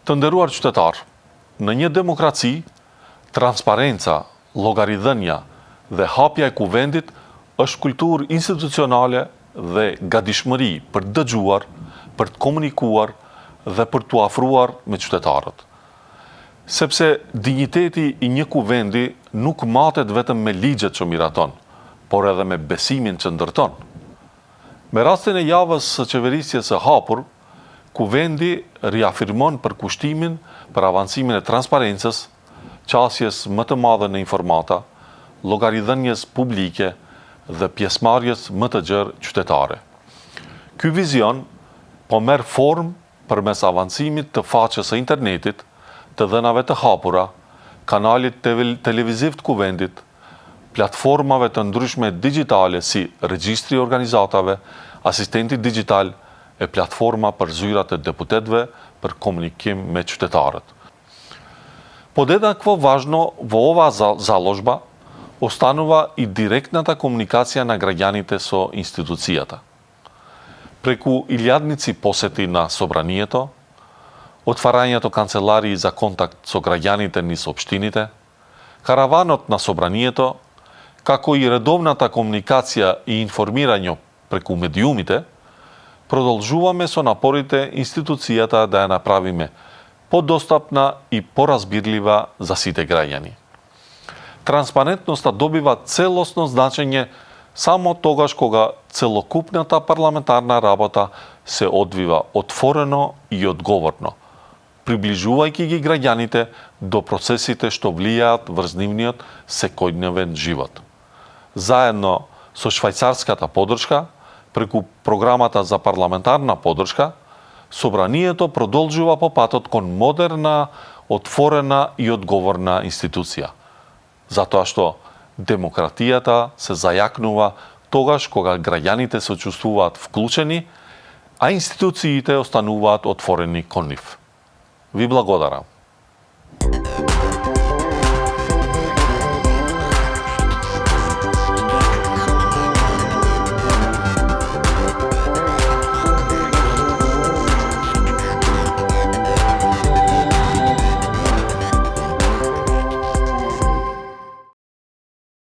Të nderuar qytetar, në një demokraci, transparenca, llogaridhënia dhe hapja e kuvendit është kulturë institucionale dhe gatishmëri për të dëgjuar, për të komunikuar dhe për të afruar me qytetarët. Sepse digniteti i një kuvendi nuk matet vetëm me ligjet që miraton, por edhe me besimin që ndërton. Me rastin e javës së qeverisjes së hapur, kuvendi riafirmon përkushtimin për avancimin e transparencës, qasjes më të madhe në informata, llogaridhënies publike dhe pjesëmarrjes më të gjerë qytetare. Ky vizion po merr formë përmes avancimit të faqes së internetit, të dhënave të hapura, kanalit televiziv të kuvendit, platformave të ndryshme digjitale si regjistri i organizatave, asistenti digital e platforma për zyrat e deputetëve për komunikim me qytetarët. Podedakvo važno во ова заложба останува и директната комуникација на граѓаните со институцијата. Преку илјадници посети на собранието, отварањето канцеларии за контакт со граѓаните низ општините, караванот на собранието, како и редовната комуникација и информирање преку медиумите, продолжуваме со напорите институцијата да ја направиме подостапна и поразбирлива за сите граѓани. Транспарентноста добива целосно значење само тогаш кога целокупната парламентарна работа се одвива отворено и одговорно, приближувајќи ги граѓаните до процесите што влијаат врз нивниот секојдневен живот. Заедно со швајцарската поддршка, преку програмата за парламентарна поддршка, собранието продолжува по патот кон модерна, отворена и одговорна институција. Затоа што демократијата се зајакнува тогаш кога граѓаните се чувствуваат вклучени, а институциите остануваат отворени кон нив. Ви благодарам.